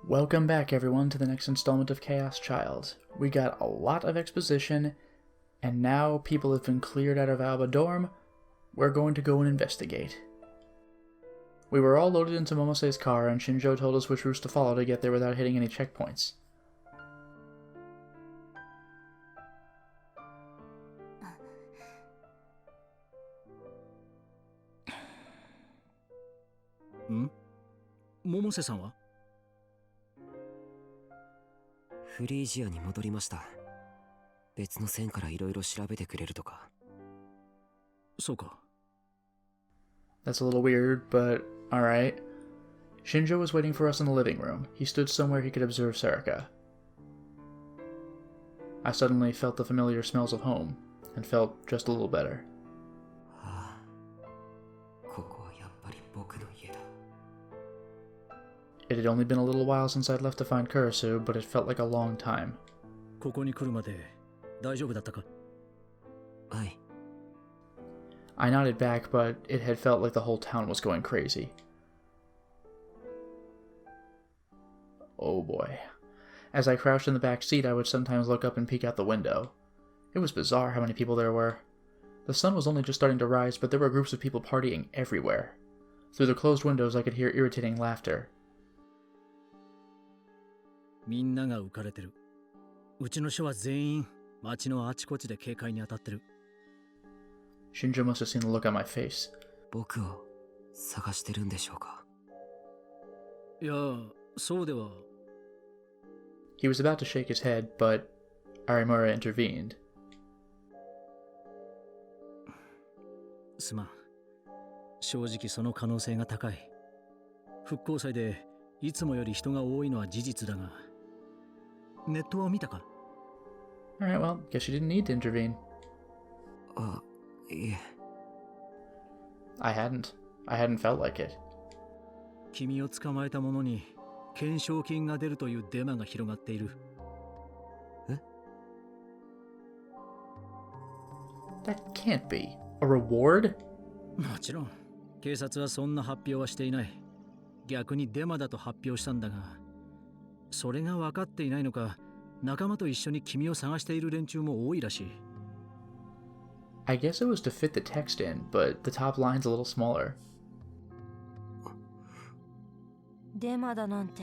Welcome back, everyone, to the next installment of Chaos Child. We got a lot of exposition, and now people have been cleared out of Alba Dorm. We're going to go and investigate. We were all loaded into Momose's car, and Shinjo told us which routes to follow to get there without hitting any checkpoints. Momose-san はフリージアに戻りました。別の線からいろいろ調べてくれるとか。そうか。That's a little weird, but alright. Shinjo was waiting for us in the living room. He stood somewhere he could observe Sarika. I suddenly felt the familiar smells of home, and felt just a little better. ああ、ここはやっぱり僕の家だ。It had only been a little while since I'd left to find Kurisu, but it felt like a long time. ここに来るまで大丈夫だったか？はい。I nodded back, but it had felt like the whole town was going crazy. Oh boy. As I crouched in the back seat, I would sometimes look up and peek out the window. It was bizarre how many people there were. The sun was only just starting to rise, but there were groups of people partying everywhere. Through the closed windows, I could hear irritating laughter. みんなが浮かれてる。うちの署は全員街のあちこちで警戒に当たってる。Shinjo must have seen the look on my face. 僕を探してるんでしょうか？いや、そうでは。He was about to shake his head, but Arimura intervened. すまん。正直その可能性が高い。復興祭でいつもより人が多いのは事実だが。ネットを見たか？ Alright, well, guess you didn't need to intervene. あ、いえ。I hadn't felt like it. 君を捕まえた者に懸賞金が出るというデマが広がっている。え？ That can't be. A reward? もちろん、警察はそんな発表はしていない。逆にデマだと発表したんだが、それが分かっていないのか、仲間と一緒に君を探している連中も多いらしい。I guess it was to fit the text in, but the top line's a little smaller. デマだなんて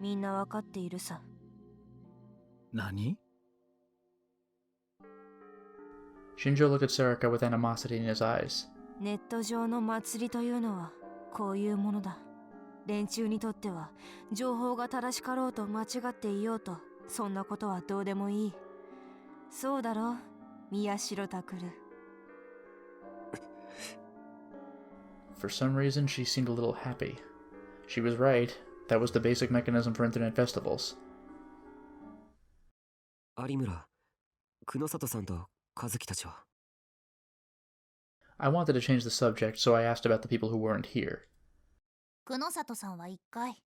みんな分かっているさ。何？ Shinjo looked at Sarika with animosity in his eyes. ネット上の祭りというのはこういうものだ。連中にとっては情報が正しかろうと間違っていようとそんなことはどうでもいい。そうだろう、宮代拓。For some reason, she seemed a little happy. She was right. That was the basic mechanism for internet festivals. 有村、久野里さんと和樹たちは？ I wanted to change the subject, so I asked about the people who weren't here. 久野里さんは1回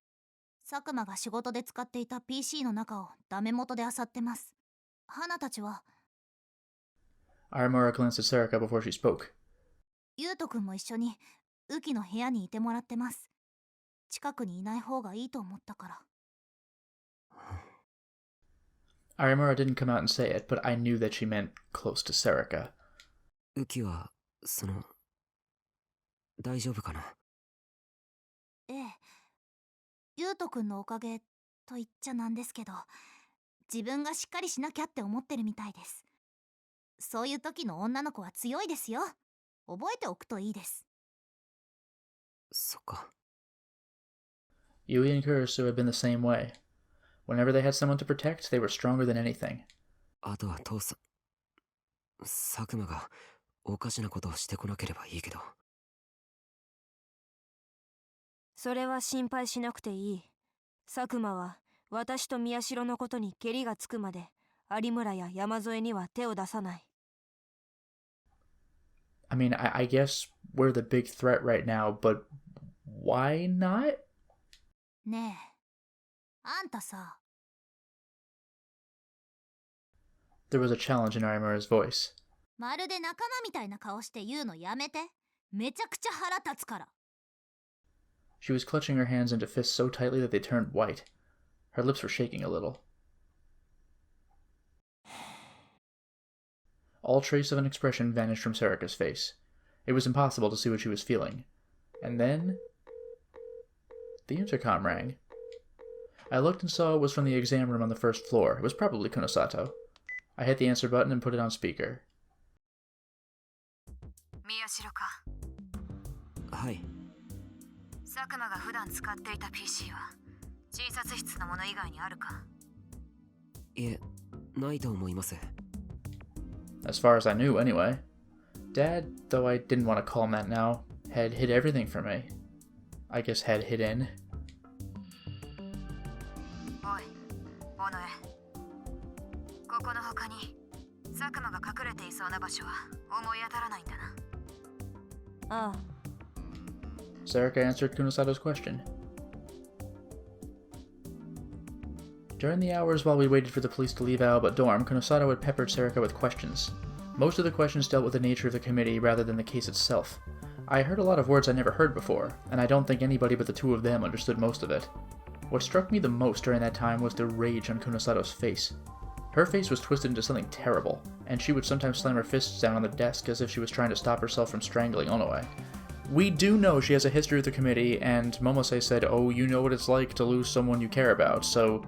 佐久間が仕事で使っていた PC の中をダメ元で漁ってます。花たちは。 Arimura glanced at Sarika before she spoke. ゆうとくんも一緒に雨季の部屋にいてもらってます。近くにいない方がいいと思ったから。Arimura didn't come out and say it, but I knew that she meant close to Sarika. 雨季は、大丈夫かな？ええ。ゆうとくんのおかげと言っちゃなんですけど、自分がしっかりしなきゃって思ってるみたいです。そういう時の女の子は強いですよ。覚えておくといいです。そっか。Yui and Kurisu had been the same way. Whenever they had someone to protect, they were stronger than anything. あとは父さん、佐久間がおかしなことをしてこなければいいけど。それは心配しなくていい。佐久間は私と宮代のことにケリがつくまで有村や山添には手を出さない。I mean, I guess we're the big threat right now, but why not? ねえ、あんたさ。There was a challenge in Arimura's voice. まるで仲間みたいな顔して言うのやめて。めちゃくちゃ腹立つから。She was clutching her hands into fists so tightly that they turned white. Her lips were shaking a little. All trace of an expression vanished from Serika's face. It was impossible to see what she was feeling. And then... the intercom rang. I looked and saw it was from the exam room on the first floor. It was probably Kunosato. I hit the answer button and put it on speaker. 宮代か。はい。佐久間が普段使っていた PC は診察室のもの以外にあるか？いえ、ないと思います。As far as I knew, anyway. Dad, though I didn't want to call him that now, had hid everything from me. I guess had hid in. おい、尾上。ここの他に佐久間が隠れていそうな場所は思い当たらないんだな。ああ。Serika answered Kunosato's question. During the hours while we waited for the police to leave Aoba dorm, Kunosato had peppered Serika with questions. Most of the questions dealt with the nature of the committee rather than the case itself. I heard a lot of words I never heard before, and I don't think anybody but the two of them understood most of it. What struck me the most during that time was the rage on Kunosato's face. Her face was twisted into something terrible, and she would sometimes slam her fists down on the desk as if she was trying to stop herself from strangling Onoe. We do know she has a history with the committee, and Momose said, oh, you know what it's like to lose someone you care about, so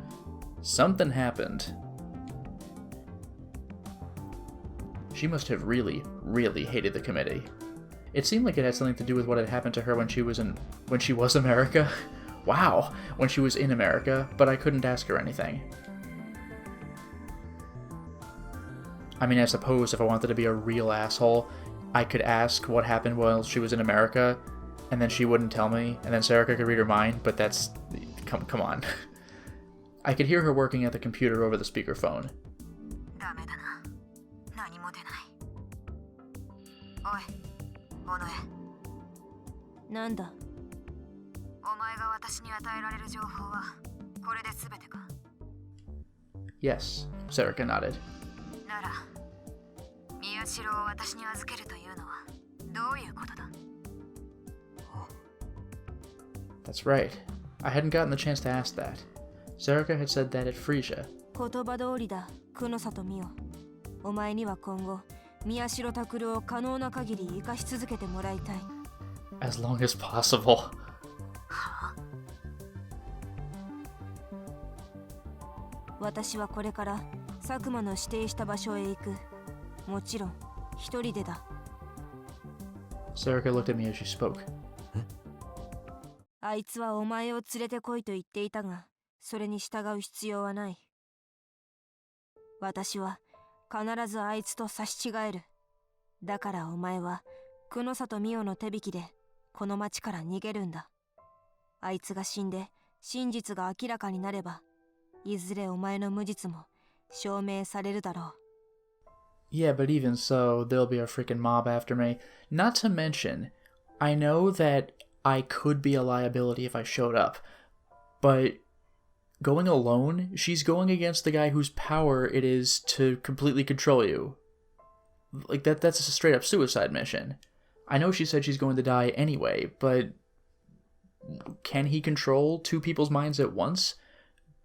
something happened. She must have really, really hated the committee. It seemed like it had something to do with what had happened to her when she was America. Wow, when she was in America, but I couldn't ask her anything. I mean, I suppose if I wanted to be a real asshole, I could ask what happened while she was in America, and then she wouldn't tell me, and then Serika could read her mind, but that's... come on. I could hear her working at the computer over the speakerphone. Yes, Serika nodded. That's right. I hadn't gotten the chance to ask that. Serika had said that at Frisia. 言葉通りだ、久野里美代。お前には今後、宮代拓郎を可能な限り生かし続けてもらいたい。As long as possible. はあ？私はこれから佐久間の指定した場所へ行く。もちろん、一人でだ。Serika looked at me as she spoke. あいつはお前を連れてこいと言っていたが、それに従う必要はない。私は必ずあいつと差し違える。だからお前は久野里美代の手引きでこの町から逃げるんだ。あいつが死んで真実が明らかになれば、いずれお前の無実も証明されるだろう。Yeah, but even so, there'll be a freaking mob after me. Not to mention, I know that I could be a liability if I showed up, but going alone, she's going against the guy whose power it is to completely control you. Like, that's a straight-up suicide mission. I know she said she's going to die anyway, but can he control two people's minds at once?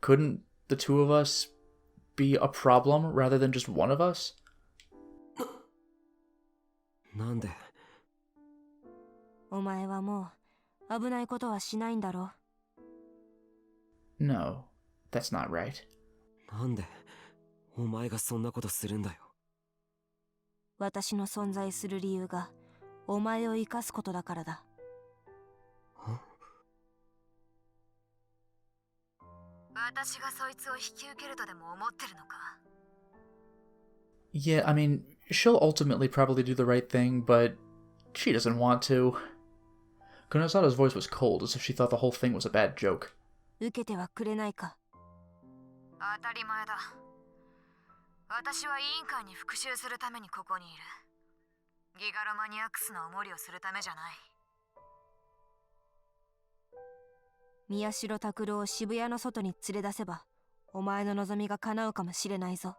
Couldn't the two of us be a problem rather than just one of us? なんで？お前はもう危ないことはしないんだろう。 No, that's not right. なんでお前がそんなことするんだよ。私の存在する理由がお前を生かすことだからだ。私がそいつを引き受けるとでも思ってるのか？ Yeah, I mean, she'll ultimately probably do the right thing, but she doesn't want to. Kunosato's voice was cold, as if she thought the whole thing was a bad joke. 受けてはくれないか？当たり前だ。私は委員会に復讐するためにここにいる。ギガロマニアックスのお守りをするためじゃない。宮代拓郎を渋谷の外に連れ出せば、お前の望みが叶うかもしれないぞ。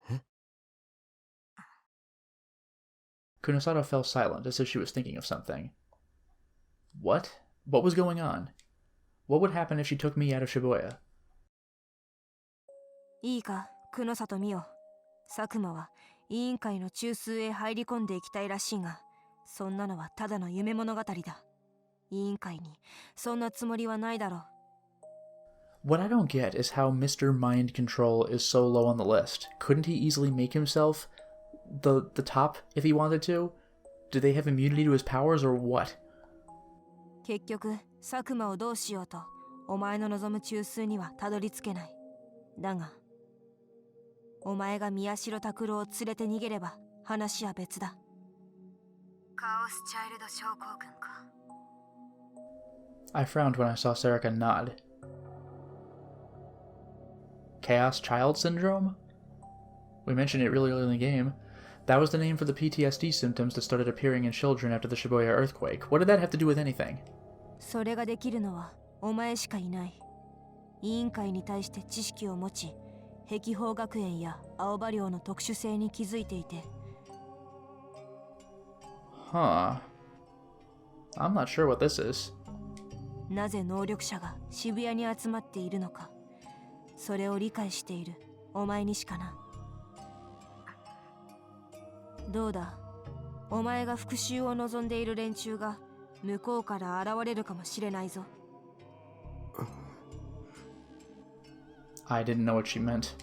え？ Kunosato fell silent, as if she was thinking of something. What? What was going on? What would happen if she took me out of Shibuya? いいか、久野里美代。佐久間は委員会の中枢へ入り込んでいきたいらしいが、そんなのはただの夢物語だ。委員会にそんなつもりはないだろう。What I don't get is how Mr. Mind Control is so low on the list. Couldn't he easily make himself the top if he wanted to? Do they have immunity to his powers or what? 結局、佐久間をどうしようと、お前の望む中枢にはたどり着けない。だが、お前が宮代拓郎を連れて逃げれば話は別だ。カオスチャイルド症候群か。I frowned when I saw Serica nod. Chaos Child Syndrome? We mentioned it really early in the game. That was the name for the PTSD symptoms that started appearing in children after the Shibuya earthquake. What did that have to do with anything? それができるのはお前しかいない。委員会に対して知識を持ち、碧峰学園や青葉寮の特殊性に気づいていて。Huh. I'm not sure what this is. なぜ能力者が渋谷に集まっているのか、それを理解しているお前にしかな。どうだ、お前が復讐を望んでいる連中が向こうから現れるかもしれないぞ。I didn't know what she meant.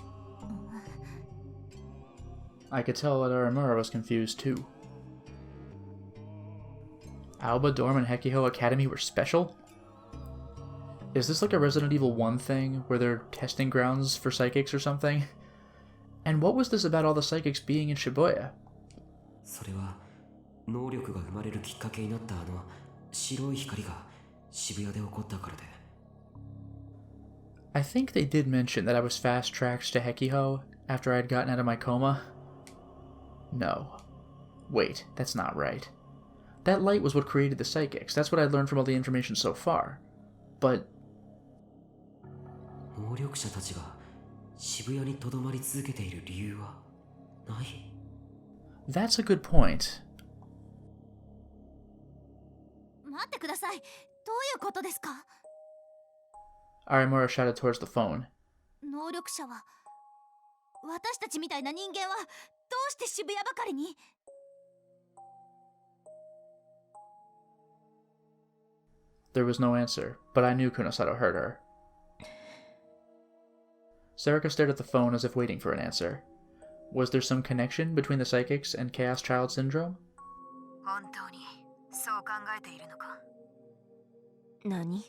I could tell that Aramura was confused too. Alba Dorm and Hekiho Academy were special? Is this like a Resident Evil 1 thing, where they're testing grounds for psychics or something? And what was this about all the psychics being in Shibuya? それは能力が生まれるきっかけになった白い光が渋谷で起こったからで。I think they did mention that I was fast-tracked to Hekiho after I'd gotten out of my coma. No. Wait, that's not right. That light was what created the psychics. That's what I'd learned from all the information so far. But 能力者たちが渋谷に留まり続けている理由はない。that's a good point. 待ってください。どういうことですか？ Arimura shouted towards the phone. 能力者は私たちみたいな人間はどうして渋谷ばかりに？ There was no answer, but I knew Kunosato heard her. Serica stared at the phone as if waiting for an answer. Was there some connection between the psychics and Chaos Child Syndrome? 本当にそう考えているのか？何？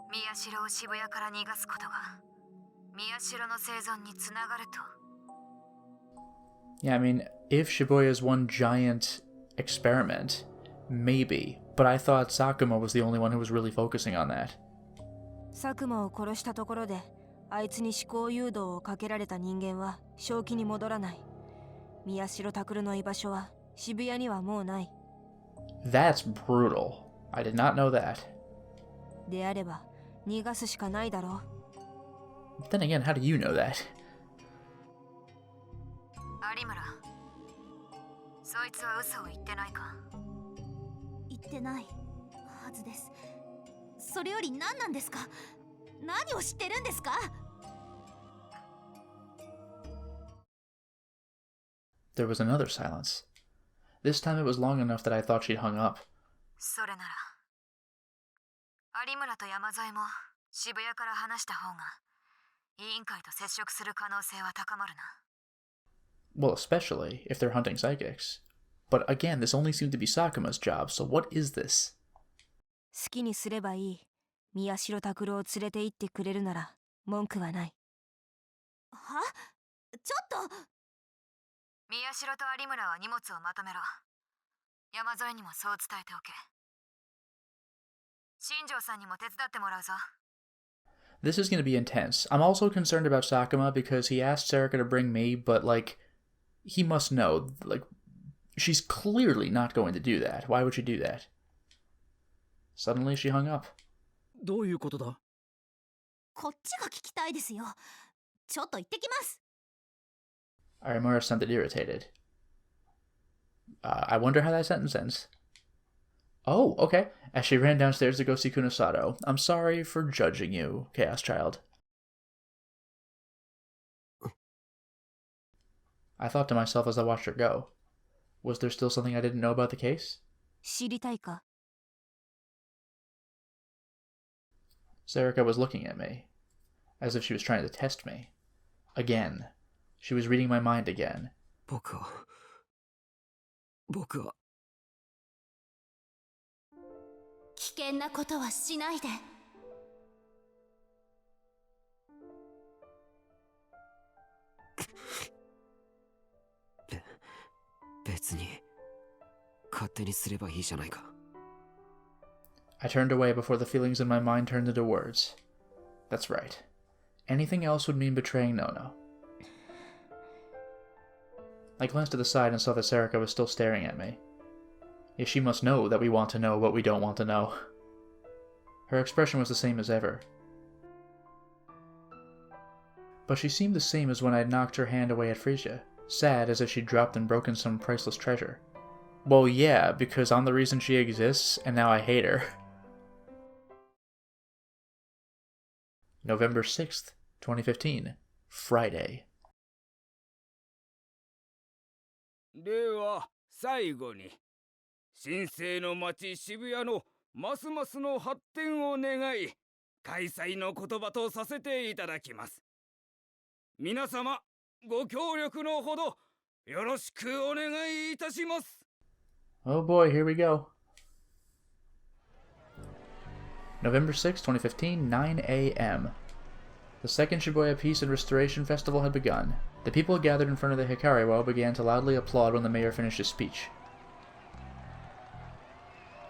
宮代を渋谷から逃がすことが宮代の生存につながると。 Yeah, I mean, if Shibuya is one giant experiment, maybe. But I thought Sakuma was the only one who was really focusing on that. 佐久間を殺したところで、あいつに思考誘導をかけられた人間は正気に戻らない。宮代拓の居場所は渋谷にはもうない。That's brutal. I did not know that. であれば逃がすしかないだろう。Then again, how do you know that? 有村、そいつは嘘を言ってないか？言ってないはずです。それより何なんですか？何を知ってるんですか？ There was another silence. This time it was long enough that I thought she'd hung up. それなら有村と山添も渋谷から話した方が委員会と接触する可能性は高まるな。 Well, especially if they're hunting psychics. But again, this only seemed to be Sakuma's job, so what is this? 好きにすればいい。宮代拓郎を連れて行ってくれるなら文句はない。は？ちょっと。宮代と有村は荷物をまとめろ。山添にもそう伝えておけ。新庄さんにも手伝ってもらうぞ。 This is going to be intense. I'm also concerned about Sakuma because he asked Serica to bring me, but, like, he must know, like, she's clearly not going to do that. Why would she do that? Suddenly she hung up. どういうことだ？こっちが聞きたいですよ。ちょっと行ってきます。 Arimura sounded irritated. I wonder how that sentence ends. Oh, okay. As she ran downstairs to go see Kunosato. I'm sorry for judging you, Chaos Child. I thought to myself as I watched her go. Was there still something I didn't know about the case? 知りたいか? Sarika was looking at me, as if she was trying to test me. Again. She was reading my mind again. 僕は危険なことはしないで。別に勝手にすればいいじゃないか。I turned away before the feelings in my mind turned into words. That's right. Anything else would mean betraying Nono. I glanced to the side and saw that Sarika was still staring at me. Yes, she must know that we want to know what we don't want to know. Her expression was the same as ever. But she seemed the same as when I had knocked her hand away at Frisia, sad as if she'd dropped and broken some priceless treasure. Well, yeah, because I'm the reason she exists, and now I hate her. November 6th, 2015. Friday. では最後に神聖の町渋谷のますますの発展を願い開催の言葉とさせていただきます。皆様ご協力のほどよろしくお願いいたします。 Oh boy, here we go. November 6, 2015, 9 a.m. The second Shibuya Peace and Restoration Festival had begun. The people gathered in front of the Hikariwa began to loudly applaud when the mayor finished his speech.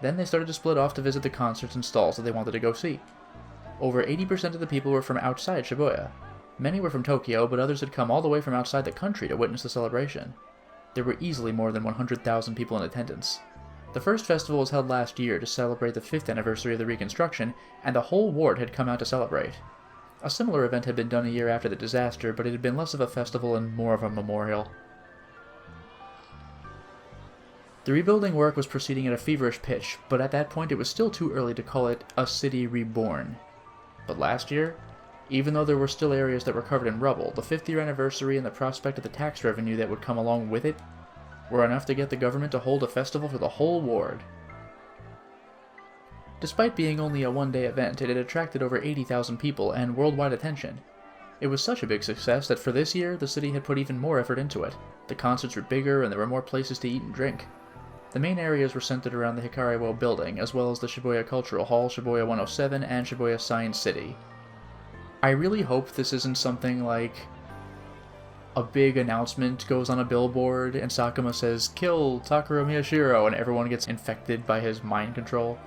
Then they started to split off to visit the concerts and stalls that they wanted to go see. Over 80% of the people were from outside Shibuya. Many were from Tokyo, but others had come all the way from outside the country to witness the celebration. There were easily more than 100,000 people in attendance. The first festival was held last year to celebrate the 5th anniversary of the reconstruction, and the whole ward had come out to celebrate. A similar event had been done a year after the disaster, but it had been less of a festival and more of a memorial. The rebuilding work was proceeding at a feverish pitch, but at that point it was still too early to call it a city reborn. But last year, even though there were still areas that were covered in rubble, the 5th year anniversary and the prospect of the tax revenue that would come along with it were enough to get the government to hold a festival for the whole ward. Despite being only a one-day event, it had attracted over 80,000 people and worldwide attention. It was such a big success that for this year, the city had put even more effort into it. The concerts were bigger and there were more places to eat and drink. The main areas were centered around the Hikariwo building, as well as the Shibuya Cultural Hall, Shibuya 107, and Shibuya Science City. I really hope this isn't something like a big announcement goes on a billboard and Sakuma says, "Kill Takuro Miyashiro," and everyone gets infected by his mind control.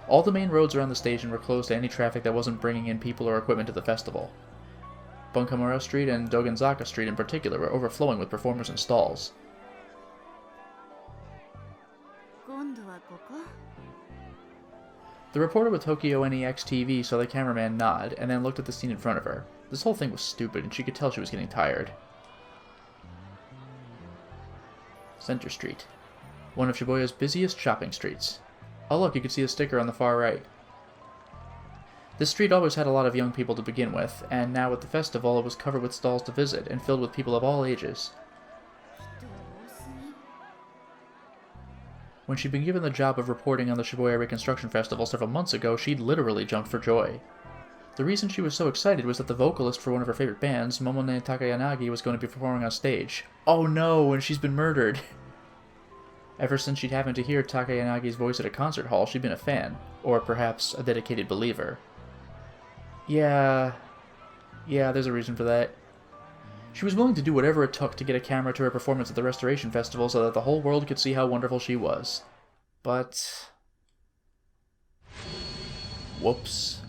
All the main roads around the station were closed to any traffic that wasn't bringing in people or equipment to the festival. Bunkamura Street and Dogenzaka Street in particular were overflowing with performers and stalls. The reporter with Tokyo NEX TV saw the cameraman nod and then looked at the scene in front of her. This whole thing was stupid and she could tell she was getting tired. Center Street. One of Shibuya's busiest shopping streets. Oh look, you can see a sticker on the far right. This street always had a lot of young people to begin with, and now with the festival it was covered with stalls to visit and filled with people of all ages. When she'd been given the job of reporting on the Shibuya Reconstruction Festival several months ago, she'd literally jumped for joy. The reason she was so excited was that the vocalist for one of her favorite bands, Momone Takayanagi, was going to be performing on stage. Oh no, and she's been murdered! Ever since she'd happened to hear Takayanagi's voice at a concert hall, she'd been a fan, or perhaps a dedicated believer. Yeah, there's a reason for that. She was willing to do whatever it took to get a camera to her performance at the Restoration Festival so that the whole world could see how wonderful she was. But... whoops.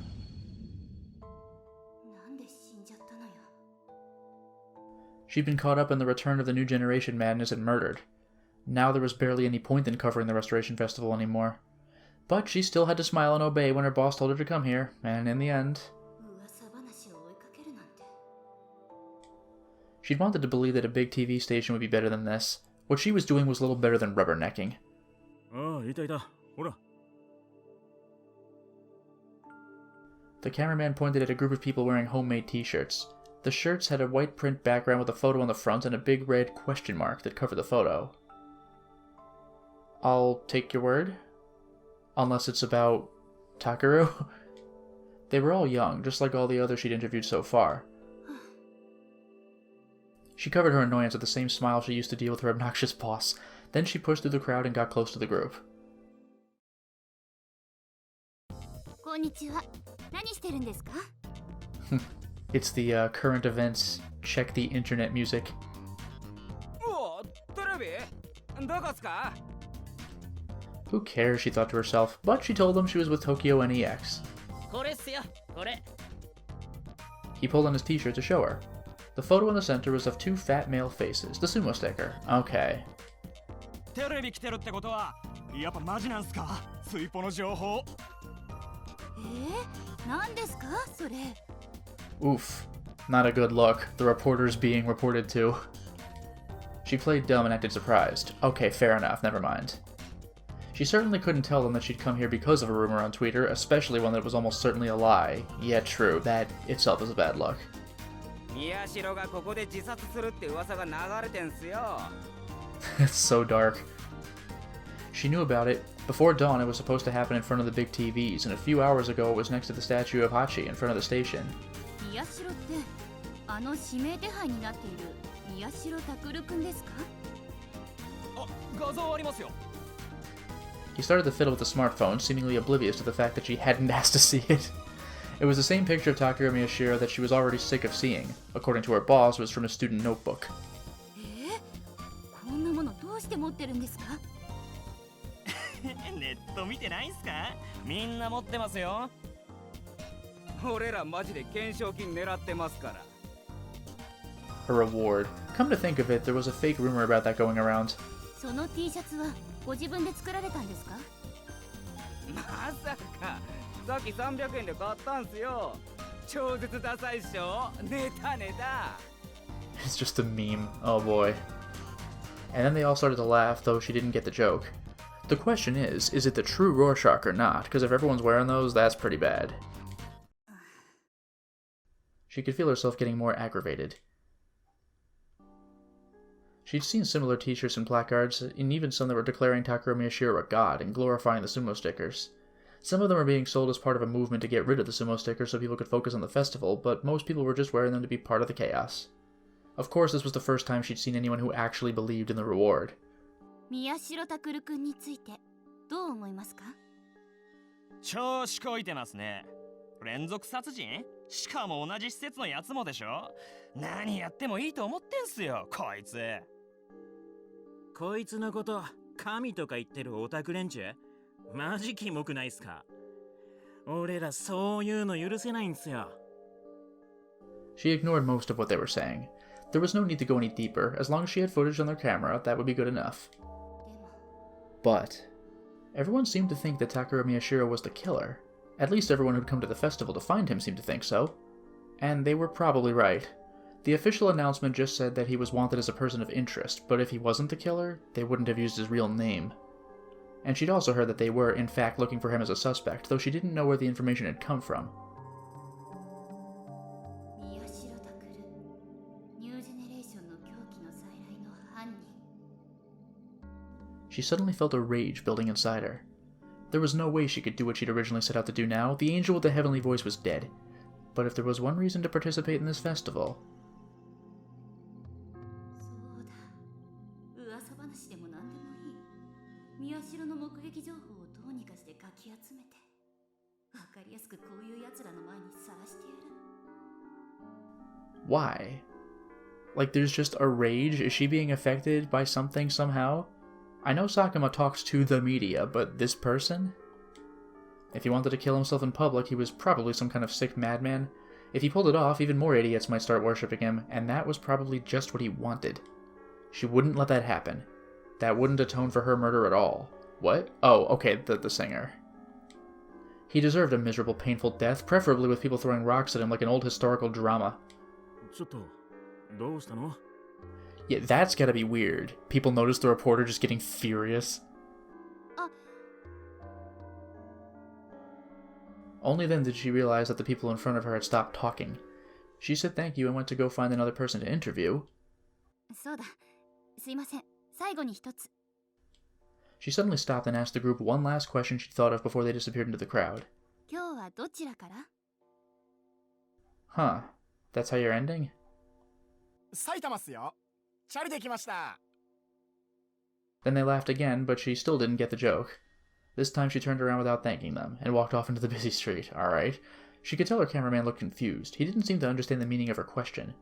She'd been caught up in the return of the new generation madness and murdered. Now there was barely any point in covering the Restoration Festival anymore. But she still had to smile and obey when her boss told her to come here, and in the end... she'd wanted to believe that a big TV station would be better than this. What she was doing was little better than rubbernecking. The cameraman pointed at a group of people wearing homemade t-shirts. The shirts had a white print background with a photo on the front and a big red question mark that covered the photo. I'll take your word? Unless it's about Takeru? They were all young, just like all the others she'd interviewed so far. She covered her annoyance with the same smile she used to deal with her obnoxious boss. Then she pushed through the crowd and got close to the group. こんにちは。何してるんですか? It's the current events, check the internet music. おお、テレビ？どこっすか? Who cares, she thought to herself, but she told them she was with Tokyo NEX. これっすよ、これ。 He pulled on his t-shirt to show her. The photo in the center was of two fat male faces, the sumo sticker. Okay. テレビ来てるってことは、やっぱマジなんすか？スイポの情報。何ですかそれ? Oof. Not a good look. The reporter's being reported to. She played dumb and acted surprised. Okay, fair enough, never mind. She certainly couldn't tell them that she'd come here because of a rumor on Twitter, especially one that was almost certainly a lie. Yeah, true, that itself is a bad look. It's so dark. She knew about it. Before dawn, it was supposed to happen in front of the big TVs, and a few hours ago it was next to the statue of Hachi in front of the station. He started to fiddle with the smartphone, seemingly oblivious to the fact that she hadn't asked to see it. It was the same picture of Takeru Miyashiro that she was already sick of seeing. According to her boss, it was from a student notebook. こんなものどうして持ってるんですか? ネット見てないんすか？みんな持ってますよ。俺らマジで懸賞金狙ってますから。 Her reward. Come to think of it, there was a fake rumor about that going around. その T シャツはご自分で作られたんですか? まさか、さっき300円で買ったんすよ。超絶ダサいっしょ。ネタネタ。 It's just a meme. Oh boy. And then they all started to laugh, though she didn't get the joke. The question is it the true Rorschach or not? Because if everyone's wearing those, that's pretty bad. She could feel herself getting more aggravated. She'd seen similar t-shirts and placards, and even some that were declaring Takeru Miyashiro a god and glorifying the sumo stickers. Some of them were being sold as part of a movement to get rid of the sumo stickers so people could focus on the festival, but most people were just wearing them to be part of the chaos. Of course, this was the first time she'd seen anyone who actually believed in the reward. 宮代拓君についてどう思いますか? 調子こいてますね。連続殺人？しかも同じ施設のやつもでしょ？何やってもいいと思ってんすよ、こいつ。こいつのこと、神とか言ってるオタク連中？マジキモくないっすか？俺らそういうの許せないんすよ。 She ignored most of what they were saying. There was no need to go any deeper. As long as she had footage on their camera, that would be good enough. But everyone seemed to think that Takeru Miyashiro was the killer. At least everyone who'd come to the festival to find him seemed to think so. And they were probably right. The official announcement just said that he was wanted as a person of interest, but if he wasn't the killer, they wouldn't have used his real name. And she'd also heard that they were, in fact, looking for him as a suspect, though she didn't know where the information had come from. She suddenly felt a rage building inside her. There was no way she could do what she'd originally set out to do now. The angel with the heavenly voice was dead. But if there was one reason to participate in this festival... Why? Like, there's just a rage? Is she being affected by something somehow? I know Sakuma talks to the media, but this person? If he wanted to kill himself in public, he was probably some kind of sick madman. If he pulled it off, even more idiots might start worshipping him, and that was probably just what he wanted. She wouldn't let that happen. That wouldn't atone for her murder at all. What? Oh, okay, the singer. He deserved a miserable, painful death, preferably with people throwing rocks at him like an old historical drama. Yeah, that's gotta be weird. People notice the reporter just getting furious. Only then did she realize that the people in front of her had stopped talking. She said thank you and went to go find another person to interview. そうだ。すいません。最後に一つ。She suddenly stopped and asked the group one last question she'd thought of before they disappeared into the crowd. 今日はどちらから？ Huh. That's how you're ending? 埼玉っすよ。チャリで来ました。 Then they laughed again, but she still didn't get the joke. This time she turned around without thanking them, and walked off into the busy street. Alright. She could tell her cameraman looked confused. He didn't seem to understand the meaning of her question.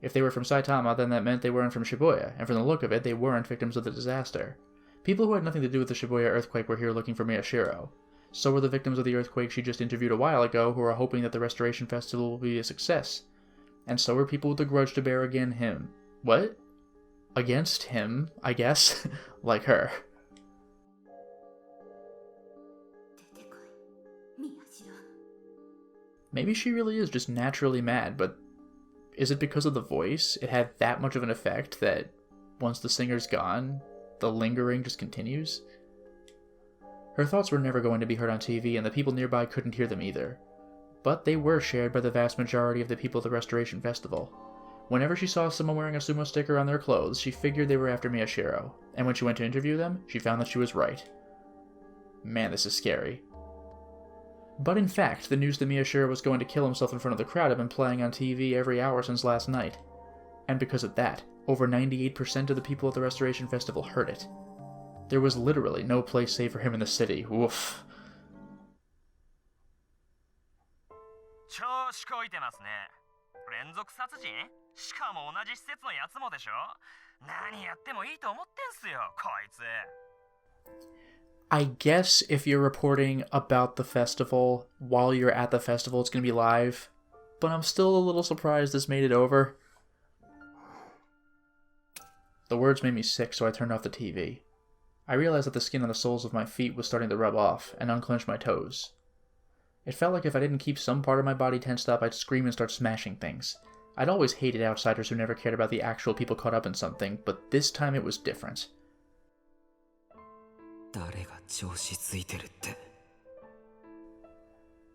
If they were from Saitama, then that meant they weren't from Shibuya, and from the look of it, they weren't victims of the disaster. People who had nothing to do with the Shibuya earthquake were here looking for Miyashiro. So were the victims of the earthquake she just interviewed a while ago, who were hoping that the Restoration Festival will be a success. And so were people with a grudge to bear against him. What? Against him, I guess? Like her. Maybe she really is just naturally mad, but is it because of the voice? It had that much of an effect that once the singer's gone, the lingering just continues? Her thoughts were never going to be heard on TV, and the people nearby couldn't hear them either. But they were shared by the vast majority of the people at the Restoration Festival. Whenever she saw someone wearing a sumo sticker on their clothes, she figured they were after Miyashiro, and when she went to interview them, she found that she was right. Man, this is scary. But in fact, the news that Miyashiro was going to kill himself in front of the crowd had been playing on TV every hour since last night. And because of that, over 98% of the people at the Restoration Festival heard it. There was literally no place safe for him in the city. Woof. 調子こいてますね。連続殺人？しかも同じ施設のやつもでしょ？何やってもいいと思ってんすよ、こいつ。I guess if you're reporting about the festival while you're at the festival, it's going to be live. But I'm still a little surprised this made it over. The words made me sick, so I turned off the TV. I realized that the skin on the soles of my feet was starting to rub off, and unclench my toes. It felt like if I didn't keep some part of my body tensed up, I'd scream and start smashing things. I'd always hated outsiders who never cared about the actual people caught up in something, but this time it was different. 誰が調子ついてるって。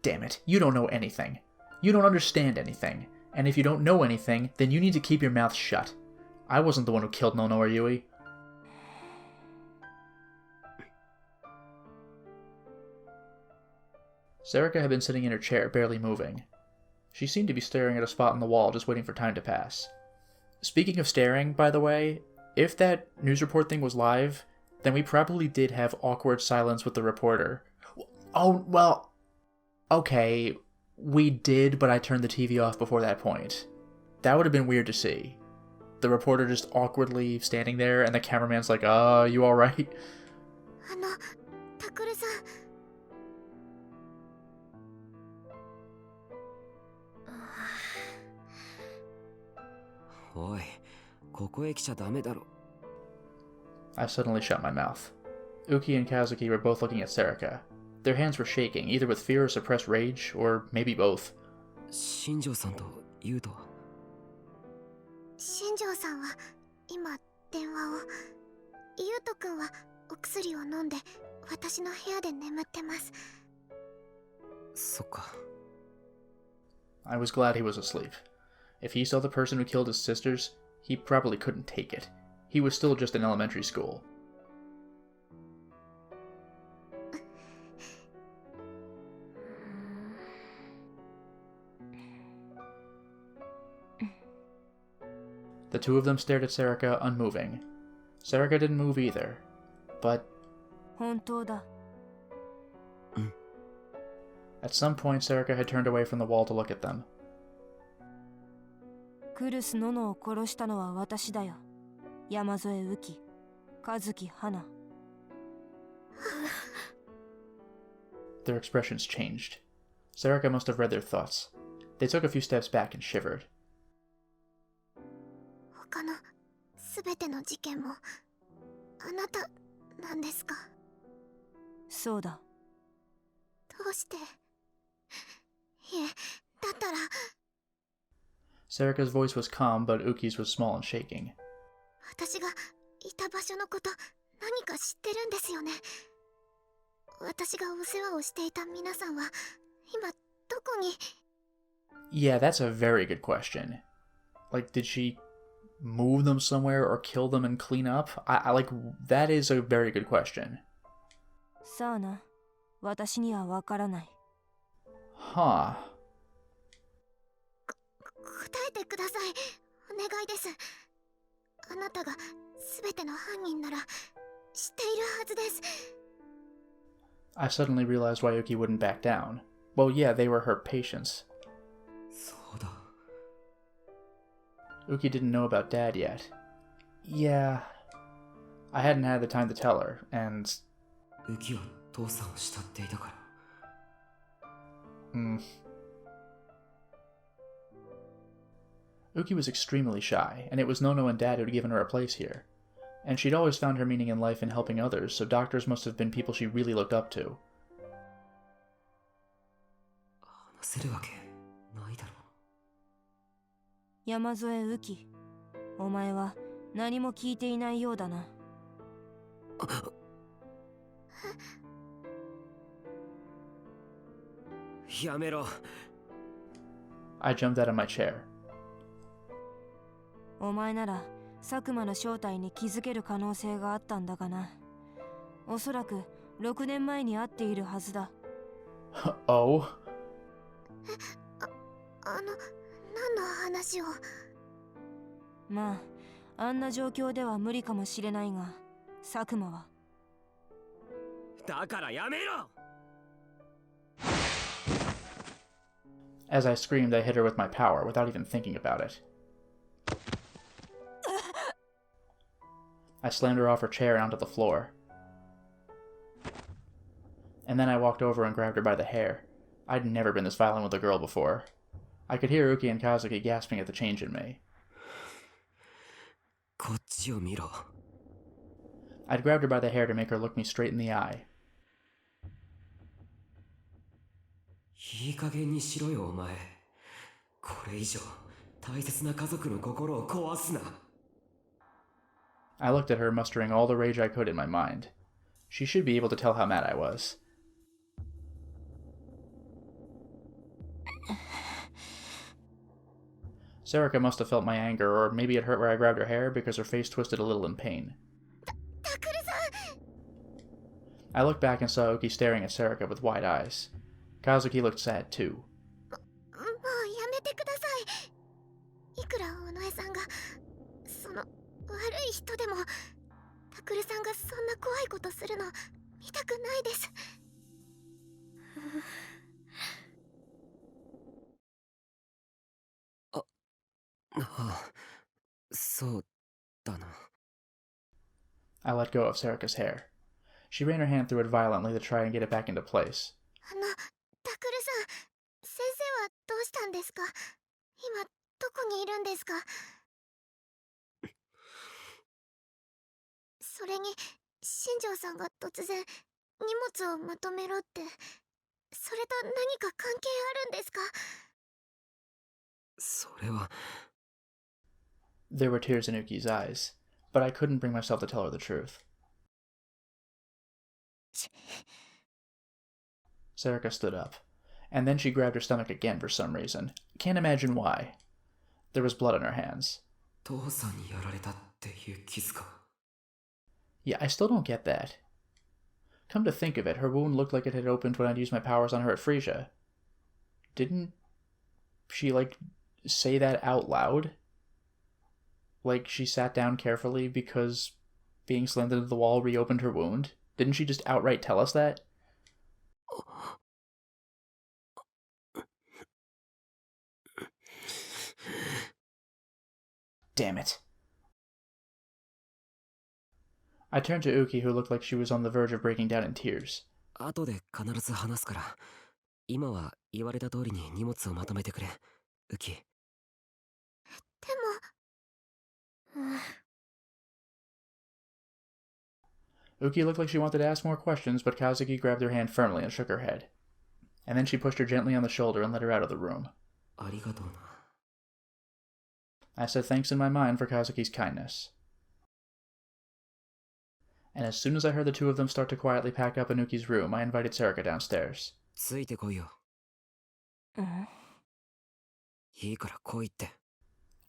Damn it, you don't know anything. You don't understand anything. And if you don't know anything, then you need to keep your mouth shut. I wasn't the one who killed Nonoa Yui. Sarika had been sitting in her chair, barely moving. She seemed to be staring at a spot on the wall, just waiting for time to pass. Speaking of staring, by the way, if that news report thing was live, then we probably did have awkward silence with the reporter. Oh, well, okay, we did, but I turned the TV off before that point. That would have been weird to see. The reporter just awkwardly standing there, and the cameraman's like, you alright? タクルさん。おい、ここへ来ちゃダメだろ。 I suddenly shut my mouth. Uki and Kazuki were both looking at Sarika. Their hands were shaking, either with fear or suppressed rage, or maybe both. 新庄さんと優斗は。新庄さんは今電話を。優斗くんはお薬を飲んで私の部屋で眠ってます。そっか。I was glad he was asleep. If he saw the person who killed his sisters, he probably couldn't take it. He was still just in elementary school. The two of them stared at Sarika, unmoving. Sarika didn't move either, but... 本当だ。 At some point, Sarika had turned away from the wall to look at them. クルス・ノノを殺したのは私だよ。山添雨季、和樹花。Their expressions changed. Sarika must have read their thoughts. They took a few steps back and shivered. 他のすべての事件もあなたなんですか？そうだ。どうして？いえ、だったら。Sarika's voice was calm, but Uki's was small and shaking. 私がいた場所のこと何か知ってるんですよね。私がお世話をしていた皆さんは今どこに？ Yeah, that's a very good question. Like, did she move them somewhere or kill them and clean up? I like, that is a very good question. さあな、私にはわからない。Huh. 答えてください。お願いです。あなたが全ての犯人なら知っているはずです。 I suddenly realized why Yuki wouldn't back down. Well, yeah, they were her patients. そうだ。 Uki didn't know about Dad yet. Yeah. I hadn't had the time to tell her, and... ウキは父さんを慕っていたから。Uki was extremely shy, and it was Nono and Dad who'd given her a place here. And she'd always found her meaning in life in helping others, so doctors must have been people she really looked up to. 話せるわけないだろう。山添雨季、お前は何も聞いていないようだな。やめろ。I jumped out of my chair. お前なら佐久間の正体に気づける可能性があったんだがな。おそらく6年前に会っているはずだ。Oh? 何の話を。まあ、あんな状況では無理かもしれないが、佐久間は。だからやめろ! As I screamed, I hit her with my power, without even thinking about it. I slammed her off her chair and onto the floor. And then I walked over and grabbed her by the hair. I'd never been this violent with a girl before. I could hear Uki and Kazuki gasping at the change in me. こっちを見ろ。 I'd grabbed her by the hair to make her look me straight in the eye. いい加減にしろよお前。これ以上大切な家族の心を壊すな。 I looked at her, mustering all the rage I could in my mind. She should be able to tell how mad I was. Sarika must have felt my anger, or maybe it hurt where I grabbed her hair because her face twisted a little in pain. I looked back and saw Uki staring at Sarika with wide eyes. Kazuki looked sad too. もうやめてください。いくら尾上さんがその悪い人でも、タクルさんがそんな怖いことするの見たくないです。そうだな。 I let go of Sarika's hair. She ran her hand through it violently to try and get it back into place. タクルさん、先生はどうしたんですか？今どこにいるんですか？それに新庄さんが突然荷物をまとめろって、それと何か関係あるんですか？それは。 There were tears in Uki's eyes, but I couldn't bring myself to tell her the truth. Sarika stood up, and then she grabbed her stomach again for some reason. Can't imagine why. There was blood on her hands. 父さんにやられたっていう傷か。 Yeah, I still don't get that. Come to think of it, her wound looked like it had opened when I'd used my powers on her at Frisia. Didn't she, like, say that out loud? Like, she sat down carefully because being slammed into the wall reopened her wound? Didn't she just outright tell us that? Damn it. I turned to Uki, who looked like she was on the verge of breaking down in tears. 後で必ず話すから。今は言われた通りに荷物をまとめてくれ、ウキ。でも。Uki looked like she wanted to ask more questions, but Kazuki grabbed her hand firmly and shook her head. And then she pushed her gently on the shoulder and led her out of the room. ありがとうな。 I said thanks in my mind for Kazuki's kindness. And as soon as I heard the two of them start to quietly pack up in Uki's room, I invited Sarika downstairs. ついてこいよ。いいから来いって。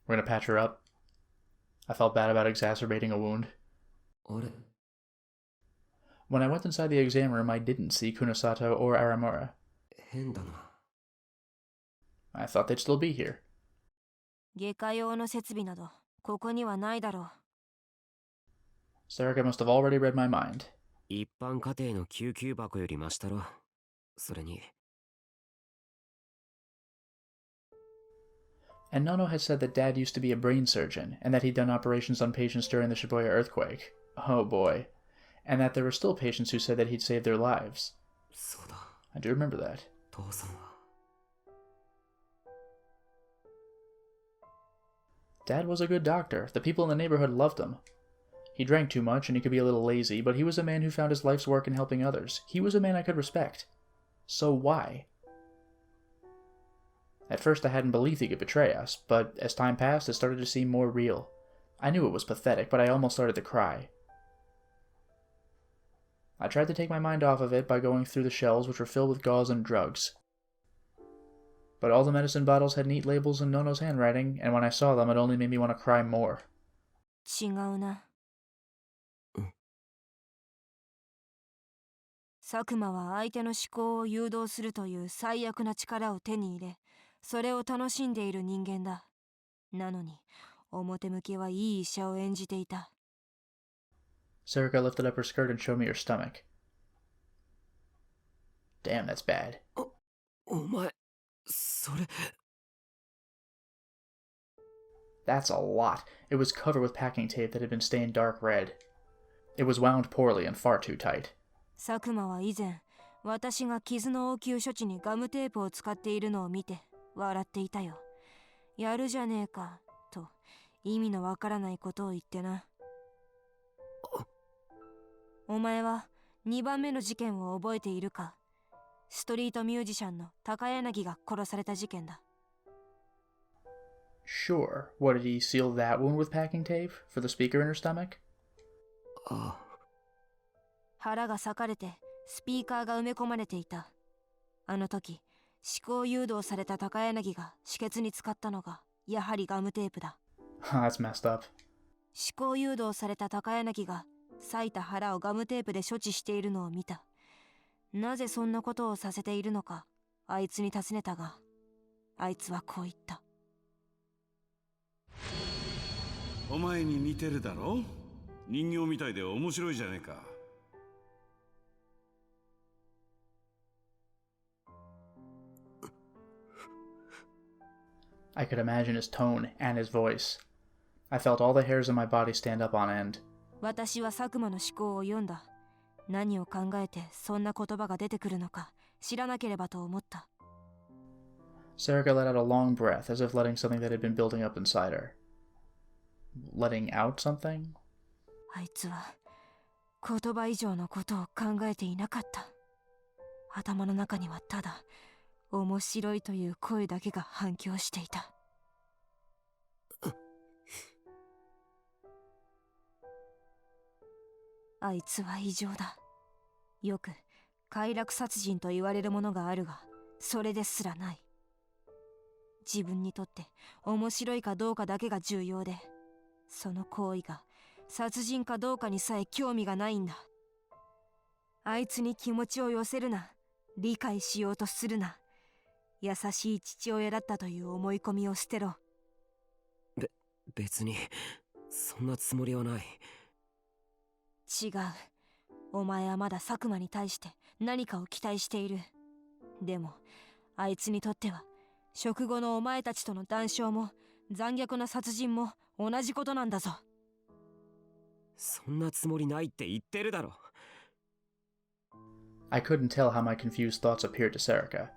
We're gonna patch her up. I felt bad about exacerbating a wound. あれ When I went inside the exam room, I didn't see Kunosato or Aramura. 変だな。 I thought they'd still be here. 外科用の設備などここにはないだろう。Serica must have already read my mind. 一般家庭の救急箱よりマシだろ。それに And Nono had said that Dad used to be a brain surgeon, and that he'd done operations on patients during the Shibuya earthquake. Oh boy. And that there were still patients who said that he'd saved their lives. そうだ。 I do remember that. 父さんは Dad was a good doctor. The people in the neighborhood loved him. He drank too much and he could be a little lazy, but he was a man who found his life's work in helping others. He was a man I could respect. So why? At first I hadn't believed he could betray us, but as time passed it started to seem more real. I knew it was pathetic, but I almost started to cry. I tried to take my mind off of it by going through the shelves, which were filled with gauze and drugs. But all the medicine bottles had neat labels in Nono's handwriting, and when I saw them it only made me want to cry more. 違うな。佐久間は相手の思考を誘導するという最悪な力を手に入れ、それを楽しんでいる人間だ。なのに、表向きはいい医者を演じていた。Serica lifted up her skirt and showed me her stomach. Damn, that's bad. お前それ That's a lot. It was covered with packing tape that had been stained dark red. It was wound poorly and far too tight. 佐久間は以前、私が傷の応急処置にガムテープを使っているのを見て笑っていたよ。やるじゃねえか、と意味のわからないことを言ってな。お前は2番目の事件を覚えているか？ストリートミュージシャンの高柳が殺された事件だ。Sure. What, did he seal that wound with packing tape? For the speaker in her stomach? ああ。腹が裂かれてスピーカーが埋め込まれていた。あの時、思考誘導された高柳が止血に使ったのがやはりガムテープだ。That's messed up. 思考誘導された高柳が裂いた腹をガムテープで処置しているのを見た。なぜそんなことをさせているのか、あいつに尋ねたが、あいつはこう言った。お前に似てるだろ？人形みたいで面白いじゃねえか。I could imagine his tone and his voice. I felt all the hairs in my body stand up on end. 私は佐久間の思考を読んだ。何を考えてそんな言葉が出てくるのか知らなければと思った。Serica let out a long breath, as if letting something that had been building up inside her. Letting out something? あいつは言葉以上のことを考えていなかった。頭の中にはただ面白いという声だけが反響していた。あいつは異常だ。よく快楽殺人と言われるものがあるが、それですらない。自分にとって面白いかどうかだけが重要で、その行為が殺人かどうかにさえ興味がないんだ。あいつに気持ちを寄せるな、理解しようとするな。優しい父親だったという思い込みを捨てろ。別にそんなつもりはない。違う。お前はまだ佐久間に対して何かを期待している。でもあいつにとっては食後のお前たちとの談笑も残虐な殺人も同じことなんだぞ。そんなつもりないって言ってるだろ。I couldn't tell how my confused thoughts appeared to Serica,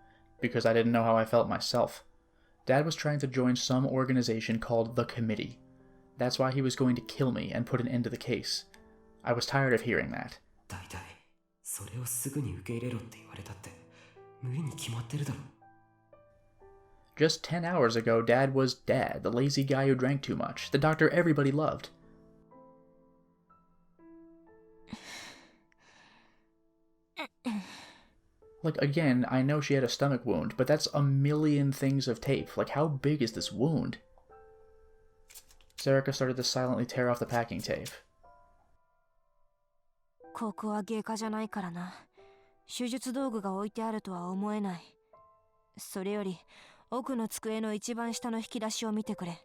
because I didn't know how I felt myself. Dad was trying to join some organization called the Committee. That's why he was going to kill me and put an end to the case. I was tired of hearing that. だいたいそれをすぐに受け入れろって言われたって無理に決まってるだろ。Just 10 hours ago, Dad was Dad, the lazy guy who drank too much, the doctor everybody loved. Like, again, I know she had a stomach wound, but that's a million things of tape. Like, how big is this wound? Zerika started to silently tear off the packing tape. ここは外科じゃないからな。手術道具が置いてあるとは思えない。それより、奥の机の一番下の引き出しを見てくれ。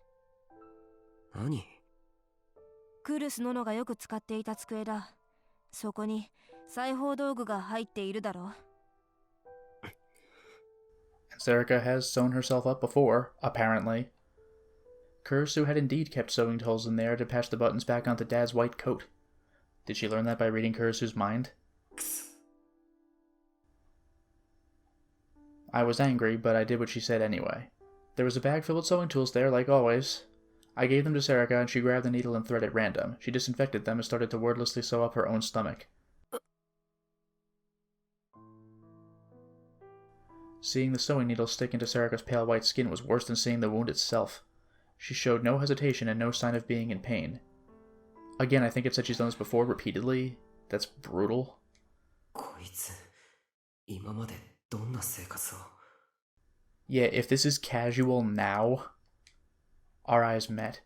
何？クルス・ノノがよく使っていた机だ。そこに裁縫道具が入っているだろう。Zerika has sewn herself up before, apparently. Kurisu had indeed kept sewing holes in there to patch the buttons back onto Dad's white coat. Did she learn that by reading Kurisu's mind? I was angry, but I did what she said anyway. There was a bag filled with sewing tools there, like always. I gave them to Zerika, and she grabbed the needle and thread at random. She disinfected them and started to wordlessly sew up her own stomach. Seeing the sewing needle stick into Zerika's pale white skin was worse than seeing the wound itself. She showed no hesitation and no sign of being in pain. Again, I think it said she's done this before repeatedly. That's brutal. こいつ、今までどんな生活を? Yeah, if this is casual now... Our eyes met.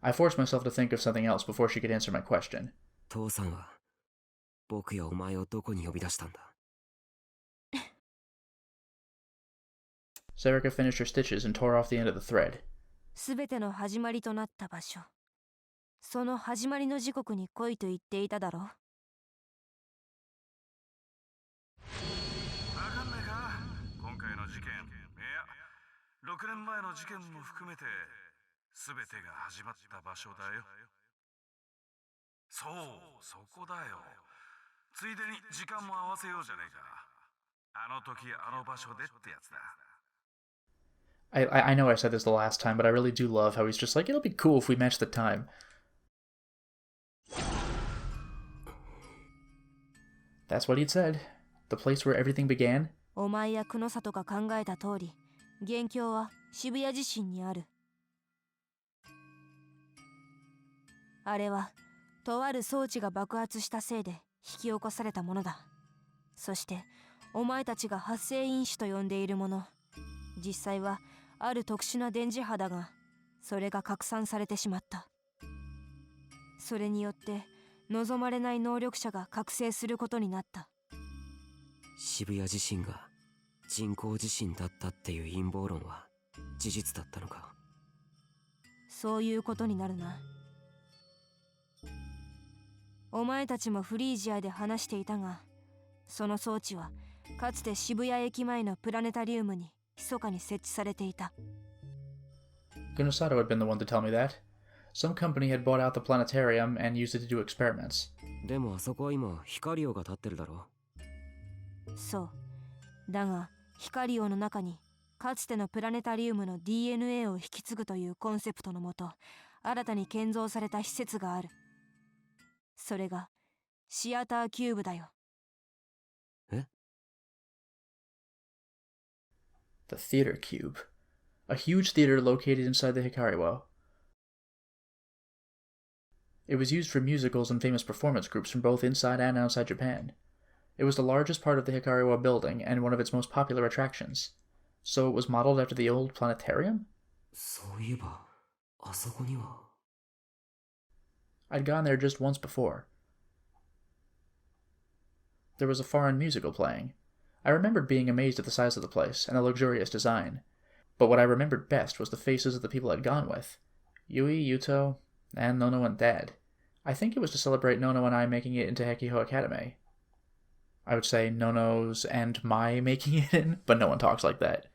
I forced myself to think of something else before she could answer my question. 父さんは、僕やお前をどこに呼び出したんだ? Zerika finished her stitches and tore off the end of the thread. すべての始まりとなった場所。その始まりの時刻に来いと言っていただろう。わかんないか？今回の事件。いや、6年前の事件も含めて、すべてが始まった場所だよ。そう、そこだよ。ついでに時間も合わせようじゃねえか。あの時あの場所でってやつだ。I know I said this the last time, but I really do love how he's just like, it'll be cool if we match the time. That's what he'd said. The place where everything began. お前や久野里が考えた通り、元凶は渋谷自身にある。あれは、とある装置が爆発したせいで引き起こされたものだ。そして、お前たちが発生因子と呼んでいるもの。実際は、ある特殊な電磁波だが、それが拡散されてしまった。それによって、望まれない能力者が覚醒することになった。渋谷自身が人工地震だったっていう陰謀論は事実だったのか？そういうことになるな。お前たちもフリージアで話していたが、その装置はかつて渋谷駅前のプラネタリウムに密かに設置されていた。Gunasato had been the one to tell me that. Some company had bought out the planetarium and used it to do experiments. でもあそこは今ヒカリオが立ってるだろ？そう。だが、ヒカリオの中にかつてのプラネタリウムの DNA を引き継ぐというコンセプトのもと、新たに建造された施設がある。それがシアターキューブだよ。え？ The Theater Cube. A huge theater located inside the Hikariwo. It was used for musicals and famous performance groups from both inside and outside Japan. It was the largest part of the Hikariwo building and one of its most popular attractions. So it was modeled after the old planetarium? そういえば、あそこには。I'd gone there just once before. There was a foreign musical playing. I remembered being amazed at the size of the place and the luxurious design. But what I remembered best was the faces of the people I'd gone with. Yui, Yuto, and Nono and Dad. I think it was to celebrate Nono and I making it into Hekiho Academy. I would say Nono's and my making it in, but no one talks like that.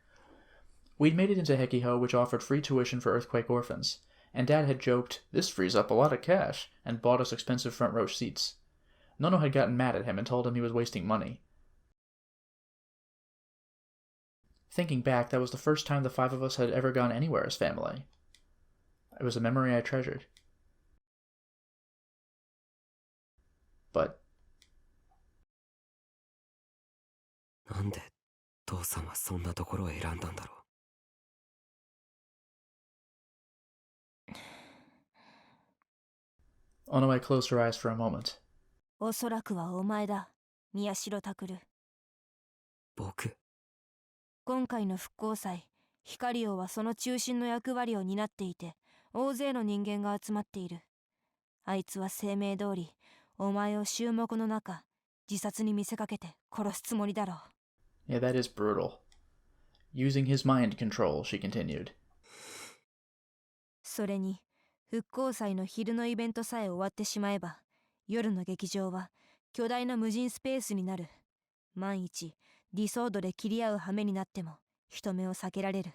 We'd made it into Hekiho, which offered free tuition for Earthquake orphans, and Dad had joked, "This frees up a lot of cash," and bought us expensive front row seats. Nono had gotten mad at him and told him he was wasting money. Thinking back, that was the first time the five of us had ever gone anywhere as family. It was a memory I treasured. But... なんで父さんはそんなところを選んだんだろう。Onoe closed her eyes for a moment. おそらくはお前だ、宮代拓。僕。今回の復興祭、光王はその中心の役割を担っていて、大勢の人間が集まっている。あいつは声明通り、お前を衆目の中、自殺に見せかけて殺すつもりだろう。Yeah, that is brutal. Using his mind control, she continued. それに、復興祭の昼のイベントさえ終わってしまえば、夜の劇場は巨大な無人スペースになる。万一、ディソードで切り合う羽目になっても、人目を避けられる。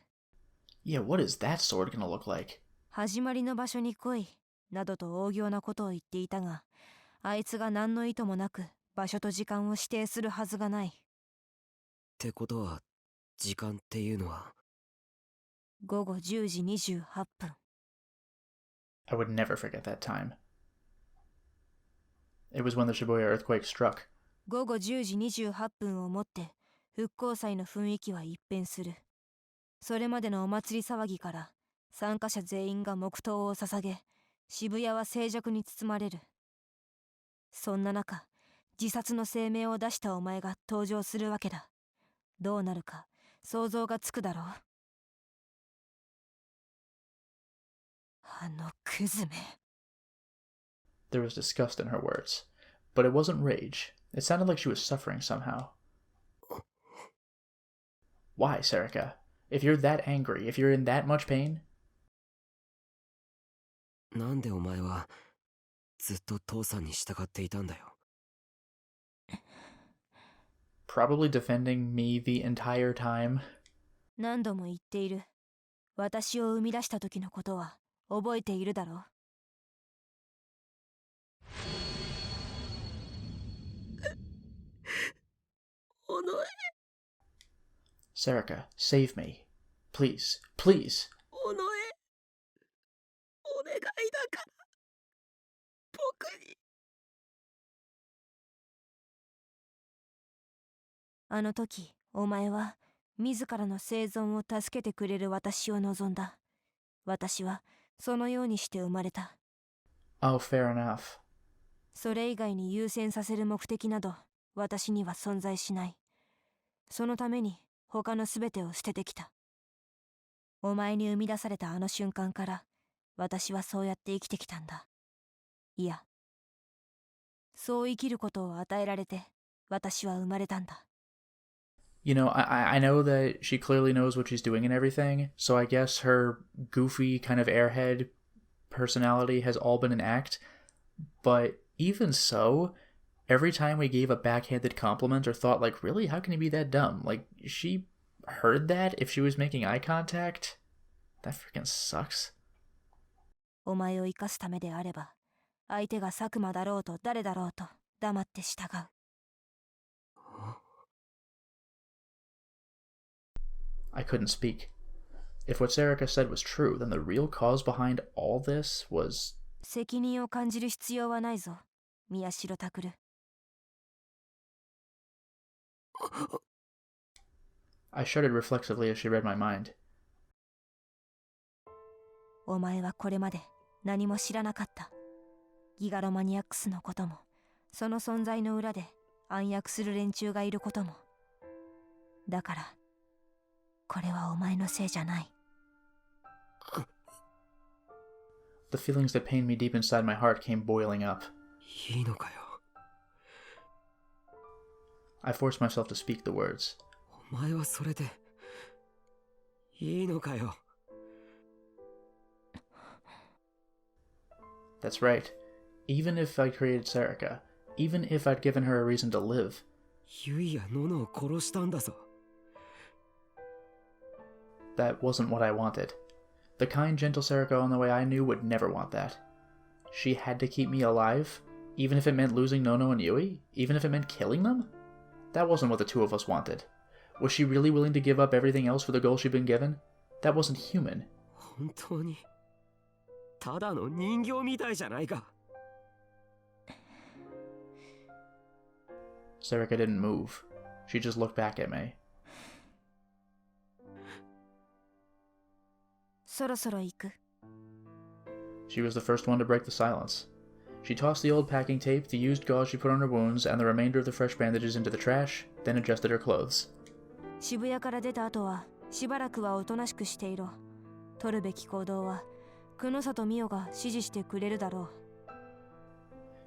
Yeah, what is that sword gonna look like? 始まりの場所に来い、などと大行なことを言っていたが、あいつが何の意図もなく場所と時間を指定するはずがない。ってことは、時間っていうのは午後10時28分。I would never forget that time. It was when the Shibuya earthquake struck. 午後10時28分をもって復興祭の雰囲気は一変する。それまでのお祭り騒ぎから参加者全員が黙祷を捧げ、渋谷は静寂に包まれる。そんな中、自殺の声明を出したお前が登場するわけだ。どうなるか想像がつくだろう。あのクズめ。There was disgust in her words, but it wasn't rage. It sounded like she was suffering somehow. Why, Serica? If you're that angry, if you're in that much pain? なんでお前はずっと父さんに従っていたんだよ。Probably defending me the entire time. 何度も言っている。私を生み出した時のことは覚えているだろう。Serica, save me. Please, please. お願いだから僕に。あの時、お前は自らの生存を助けてくれる私を望んだ。私はそのようにして生まれた。Oh, fair enough. それ以外に優先させる目的など私には存在しない。そのために他のすべてを捨ててきた。お前に生み出されたあの瞬間から私はそうやって生きてきたんだ。いや、そう生きることを与えられて私は生まれたんだ。You know, I know that she clearly knows what she's doing and everything, so I guess her goofy kind of airhead personality has all been an act, but even so, every time we gave a backhanded compliment or thought, like, really, how can he be that dumb? Like, she heard that if she was making eye contact? That freaking sucks. お前を生かすためであれば、相手が佐久間だろうと誰だろうと黙って従う。I couldn't speak. If what Serica said was true, then the real cause behind all this was... 責任を感じる必要はないぞ、宮代拓。I shuddered reflexively as she read my mind. お前はこれまで何も知らなかった。ギガロマニアックスのことも、その存在の裏で暗躍する連中がいることも。だから、これはお前のせいじゃない。The feelings that pained me deep inside my heart came boiling up. いいのかよ。I forced myself to speak the words. お前はそれでいいのかよ。That's right. Even if I created Serica, even if I'd given her a reason to live. ユイやノノを殺したんだぞ。That wasn't what I wanted. The kind, gentle Serica on the way I knew would never want that. She had to keep me alive, even if it meant losing Nono and Yui, even if it meant killing them? That wasn't what the two of us wanted. Was she really willing to give up everything else for the goal she'd been given? That wasn't human. 本当にただの人形みたいじゃないか。Serica didn't move. She just looked back at me. そろそろ行く。She was the first one to break the silence. She tossed the old packing tape, the used gauze she put on her wounds, and the remainder of the fresh bandages into the trash, then adjusted her clothes. 渋谷から出た後はしばらくはおとなしくしていろ。取るべき行動は久野里美代が指示してくれるだろ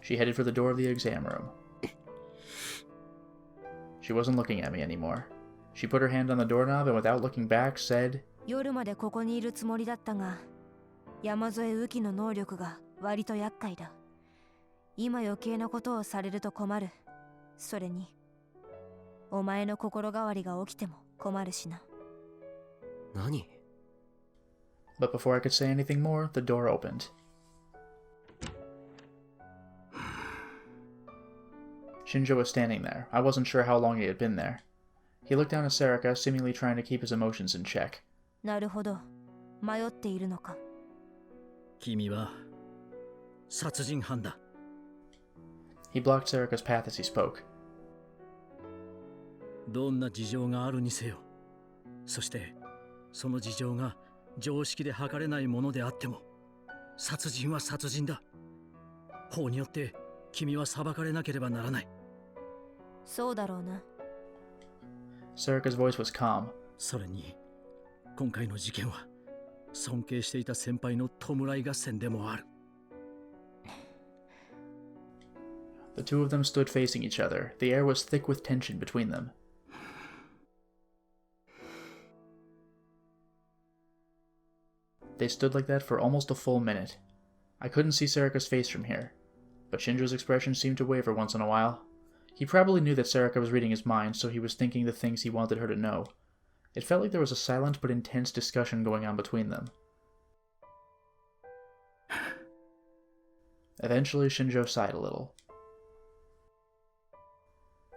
う。She headed for the door of the exam room. She wasn't looking at me anymore. She put her hand on the doorknob and without looking back said, 夜までここにいるつもりだったが、山添雨季の能力が割と厄介だ。今余計なことをされると困る。それに、お前の心変わりが起きても困るしな。何？ But before I could say anything more, the door opened. Shinjo was standing there. I wasn't sure how long he had been there. He looked down at Sarika, seemingly trying to keep his emotions in check. なるほど。迷っているのか。君は殺人犯だ。He blocked Sarika's path as he spoke. どんな事情があるにせよ。そしてその事情が常識で測れないものであっても、殺人は殺人だ。法によって君は裁かれなければならない。そうだろうな。Sarika's voice was calm. それに今回の事件は尊敬していた先輩の弔い合戦でもある。The two of them stood facing each other. The air was thick with tension between them. They stood like that for almost a full minute. I couldn't see Sarika's face from here, but Shinjo's expression seemed to waver once in a while. He probably knew that Sarika was reading his mind, so he was thinking the things he wanted her to know. It felt like there was a silent but intense discussion going on between them. Eventually, Shinjo sighed a little.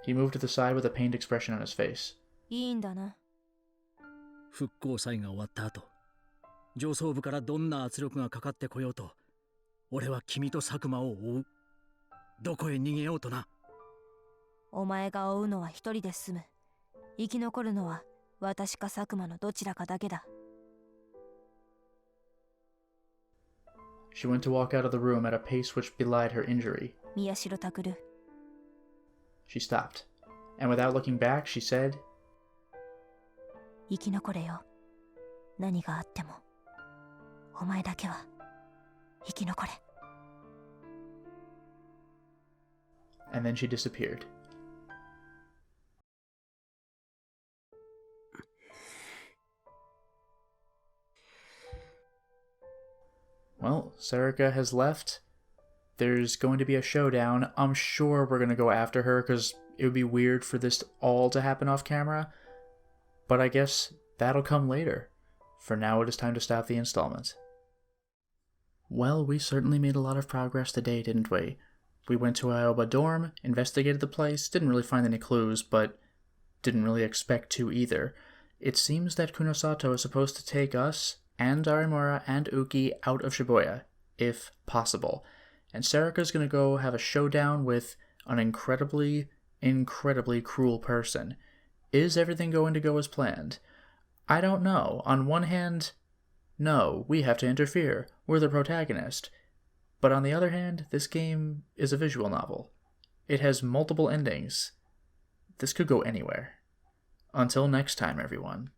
He moved to the side with a pained expression on his face. いいんだな。復興祭が終わった後、上層部からどんな圧力がかかってこようと、俺は君と佐久間を追う。どこへ逃げようとな。お前が追うのは一人で済む。生き残るのは私か佐久間のどちらかだけだ。She went to walk out of the room at a pace which belied her injury. 宮代拓。She stopped, and without looking back, she said, 生き残れよ。何があっても。お前だけは生き残れ。And then she disappeared. Well, Sarika has left. There's going to be a showdown. I'm sure we're going to go after her because it would be weird for this all to happen off camera. But I guess that'll come later. For now, it is time to stop the installment. Well, we certainly made a lot of progress today, didn't we? We went to Aoba dorm, investigated the place, didn't really find any clues, but didn't really expect to either. It seems that Kunosato is supposed to take us, and Arimura and Uki out of Shibuya, if possible. And Sarika's gonna go have a showdown with an incredibly cruel person. Is everything going to go as planned? I don't know. On one hand, no, we have to interfere. We're the protagonist. But on the other hand, this game is a visual novel. It has multiple endings. This could go anywhere. Until next time, everyone.